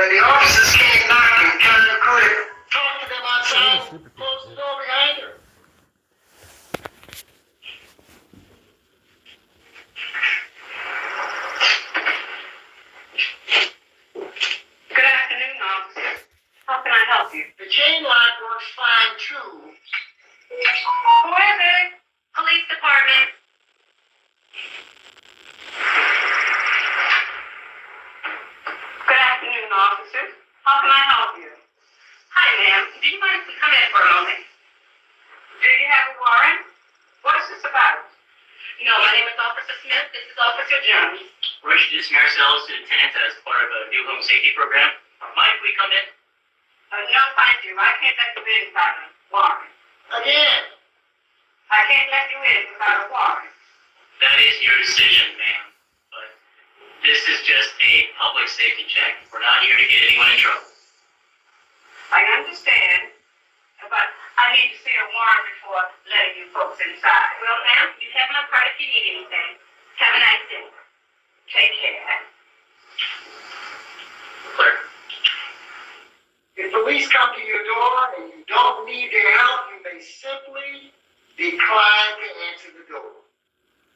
When the officers came knocking, Karen could have talked to them outside and closed the door behind her. Good afternoon, officers. How can I help you? The chain lock works fine too. Who is it? Police department. Good afternoon, officers. How can I help you? Hi, ma'am. Do you mind if we come in for a moment? Do you have a warrant? What is this about? No, my name is Officer Smith. This is Officer Jones. We're introducing ourselves to the tenants as part of a new home safety program. Mind if we come in? No, thank you. I can't let you in without a warrant. Again. I can't let you in without a warrant. That is your decision, ma'am. But this is just a public safety check. We're not here to get anyone in trouble. I understand, but I need to see a warrant before letting you folks inside. Well, ma'am, you have my card if you need anything. Have a nice day. Take care. Clerk. If police come to your door and you don't need their help, you may simply decline to answer the door.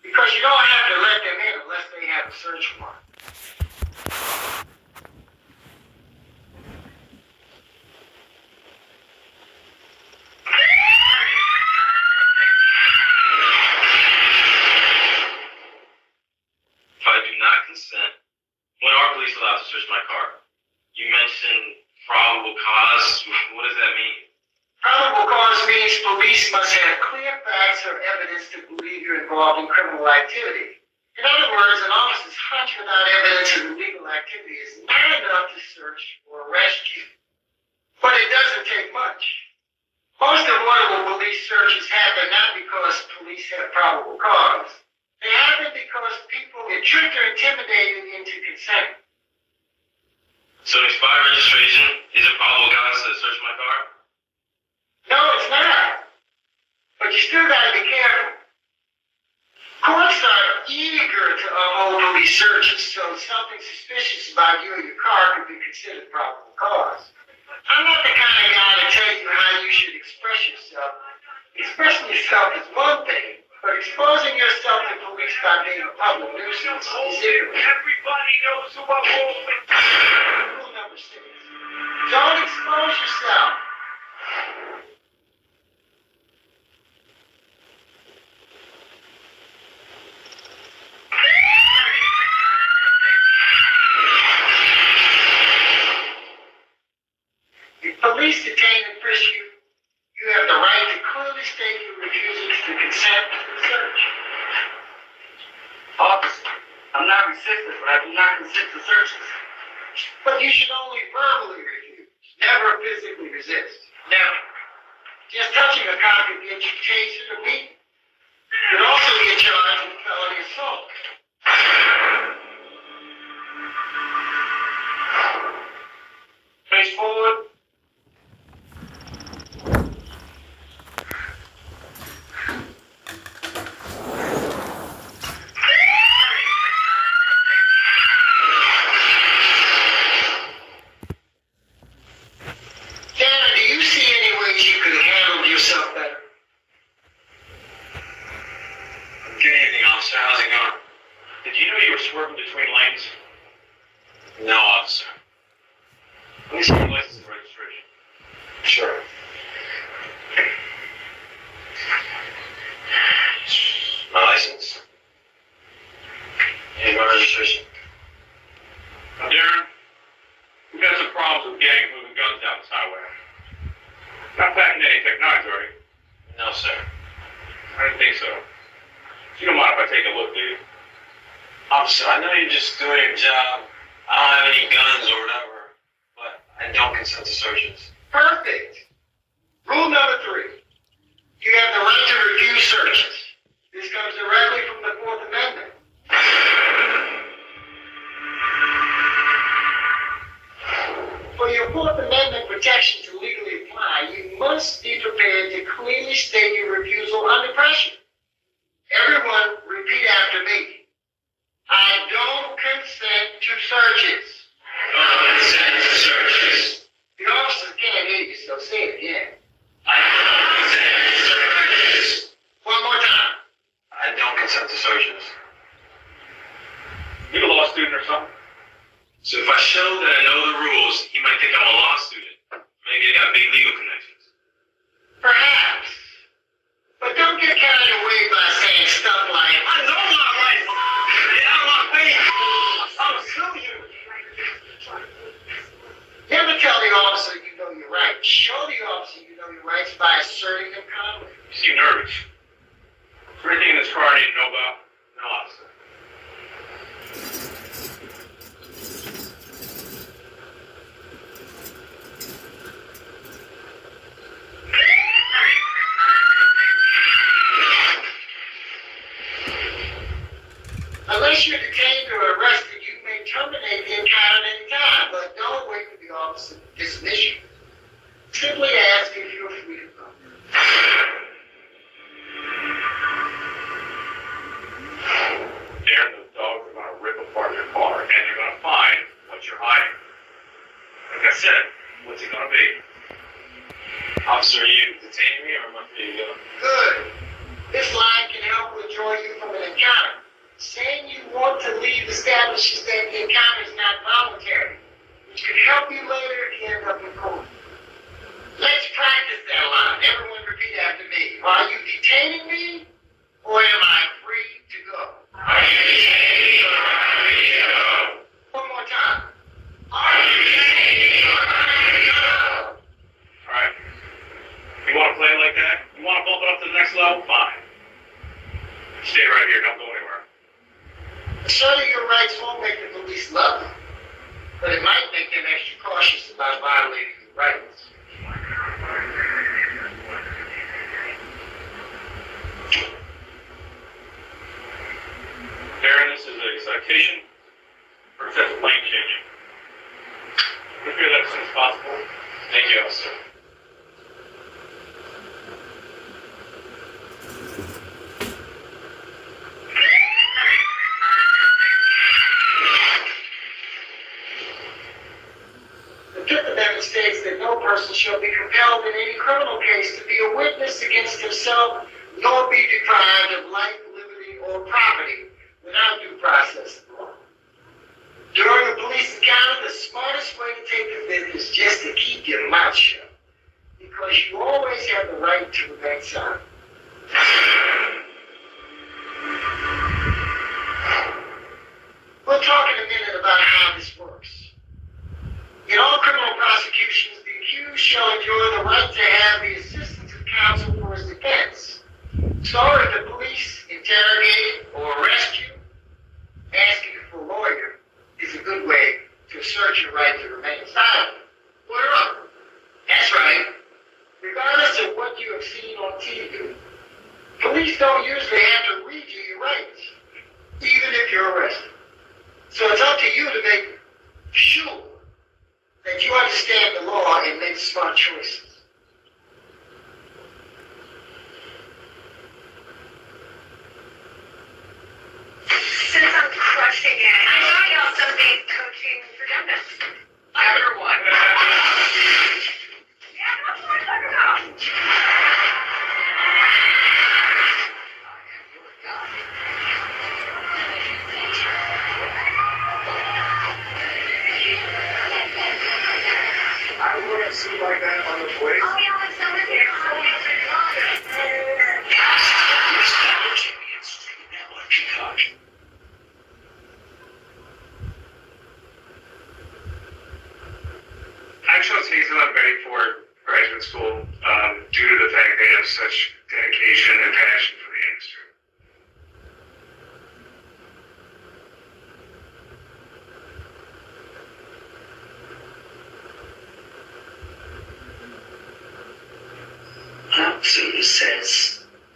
Because you don't have to let them in unless they have a search warrant. If I do not consent, when are police allowed to search my car? You mentioned probable cause. What does that mean? Probable cause means police must have clear facts or evidence to believe you're involved in criminal activity. In other words, an officer's hunch without evidence of illegal activity is not enough to search or arrest you. But it doesn't take much. Most avoidable police searches happen not because police have probable cause. They happen because people get tricked or intimidated into consent. So expired registration isn't probable cause to search my car? No, it's not. But you still gotta be careful. Courts are eager to uphold police searches, so something suspicious about you or your car could be considered probable cause. I'm not the kind of guy to tell you how you should express yourself. Expressing yourself is one thing, but exposing yourself to police by being a public nuisance is different. Everybody knows who I was with. Rule number 6. Don't expose yourself. If police detain and frisk you, you have the right to clearly state your refusal to consent to the search. Officer, I'm not resistant, but I do not consent to searches. But you should only verbally refuse, never physically resist. Never. Just touching a cop could get you tased or beaten. You could also get charged with felony assault. Face forward. Dana, do you see any ways you could have handled yourself better? Good evening, officer. How's it going? Did you know you were swerving between lanes? No, officer. Let me see your license and registration. Sure. My license? And my registration. Darren, we've got some problems with gangs moving guns down this highway. Not packing any Tech 9s, are you? No, sir. I didn't think so. You don't mind if I take a look, do you? Officer, I know you're just doing your job. I don't have any guns or whatever, but I don't consent to searches. Perfect. Rule number 3. You have the right to refuse searches. This comes directly from the 4th Amendment. For your 4th Amendment protection to legally apply, you must be prepared to clearly state your refusal under pressure. Everyone, repeat after me. I don't consent to searches. Consent to this? You a law student or something? So if I show that I know the rules, he might think I'm a law student. Maybe I got big legal connections. Perhaps. But don't get carried away by saying stuff like, I know my rights. Get out of my face. I'll sue you. never tell the officer you know your rights. Show the officer you know your rights by asserting them calmly. You seem nervous. Is there anything in this car I need to know about? No, officer. Unless you're detained or arrested, you may terminate the encounter at any time, but don't wait for the officer to dismiss you. Simply ask if you're free to go. Darren, those dogs are going to rip apart your car, and they're going to find what you're hiding. Like I said, what's it going to be? Officer, are you detaining me or am I free to go? Good. This line can help withdraw you from an encounter. Saying you want to leave establishes that the encounter is not voluntary, which could help you later if you end up in court. Let's practice that line. Everyone repeat after me. Are you detaining me, or am I free to go? Are you detaining me or am I free to go? One more time. Are you detaining me or am I free to go? Alright. You want to play it like that? You want to bump it up to the next level? Fine. Stay right here. Don't go anywhere. Asserting your rights won't make the police love you, but it might make them extra cautious about violating your rights. Darren, this is a citation for excessive lane changing. Can we clear that as soon as possible? Thank you, officer. The Fifth Amendment states that no person shall be compelled in any criminal case to be a witness against himself, nor be deprived of life, liberty, or property without due process of law. During a police encounter, the smartest way to take the fifth is just to keep your mouth shut, because you always have the right to remain silent. We'll talk in a minute about how this works. In all criminal prosecutions, the accused shall enjoy the right to have the assistance of counsel for his defense. So if the police interrogate or arrest you, asking for a lawyer is a good way to assert your right to remain silent. Lawyer up. That's right. Regardless of what you have seen on TV, police don't usually have to read you your rights, even if you're arrested. So it's up to you to make sure that you understand the law and make smart choices. Since I'm crushing it, I know y'all something coaching for gymnasts. After what? Yeah, that's what I'm talking about. I wouldn't see like that on the plate. Oh, yeah, like someone here. I chose Hazelnut Bay for graduate school due to the fact they have such dedication and passion for the industry. Lao Tzu says,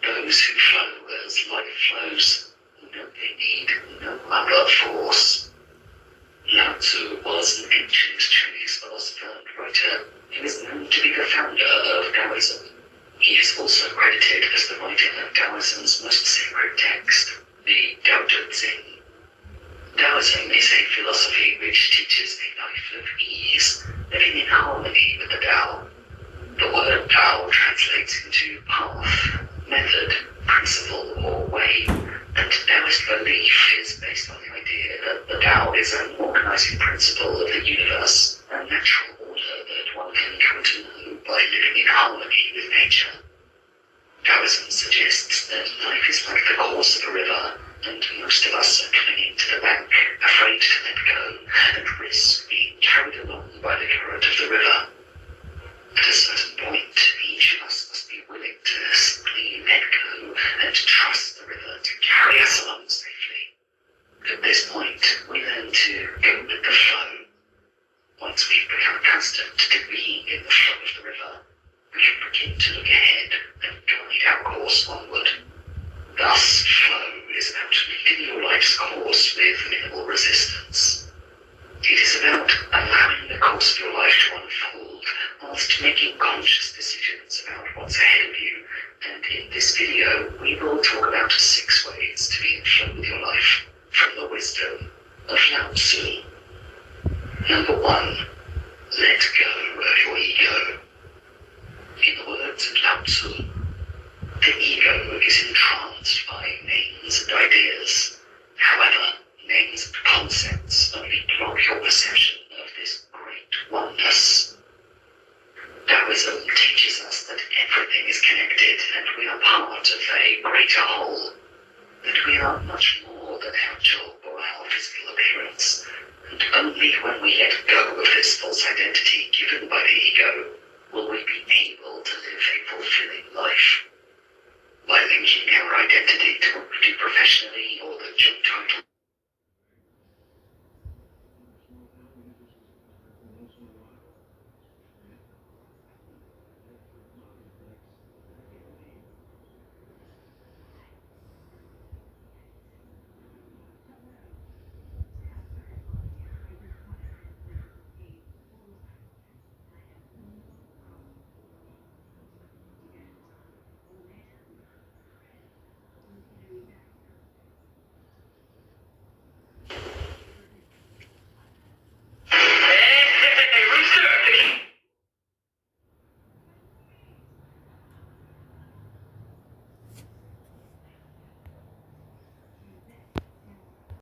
those who flow as life flows know they need no other force. Lao Tzu was an ancient Chinese philosopher and writer. He was known to be the founder of Taoism. He is also credited as the writer of Taoism's most sacred text, the Tao Te Ching. Taoism is a philosophy which teaches a life of ease, living in harmony with the Tao. The word Tao translates into path, method, principle, or way, and Taoist belief is based on the idea that the Tao is an organizing principle of the universe, a natural order that one can come to know by living in harmony with nature. Taoism suggests that life is like the course of a river, and most of us are clinging to the bank, afraid to let go, and risk being carried along by the current of the river. At a certain point, each of us must be willing to simply let go and trust the river to carry us along safely. At this point, we learn to go with the flow. Once we've become accustomed to being in the flow of the river, we can begin to look ahead and guide our course onward. Thus, flow is about leading your life's course with minimal resistance. It is about allowing the course of your life to unfold whilst making conscious decisions about what's ahead of you. And in this video, we will talk about 6 ways to be in flow with your life from the wisdom of Lao Tzu. Number 1, let go of your ego. In the words of Lao Tzu, the ego is entranced by names and ideas. However, names and concepts only block your perception of this great oneness. Taoism teaches us that everything is connected and we are part of a greater whole, that we are much more than our job or our physical appearance, and only when we let go of this false identity given by the ego will we be able to live a fulfilling life. By linking our identity to what we do professionally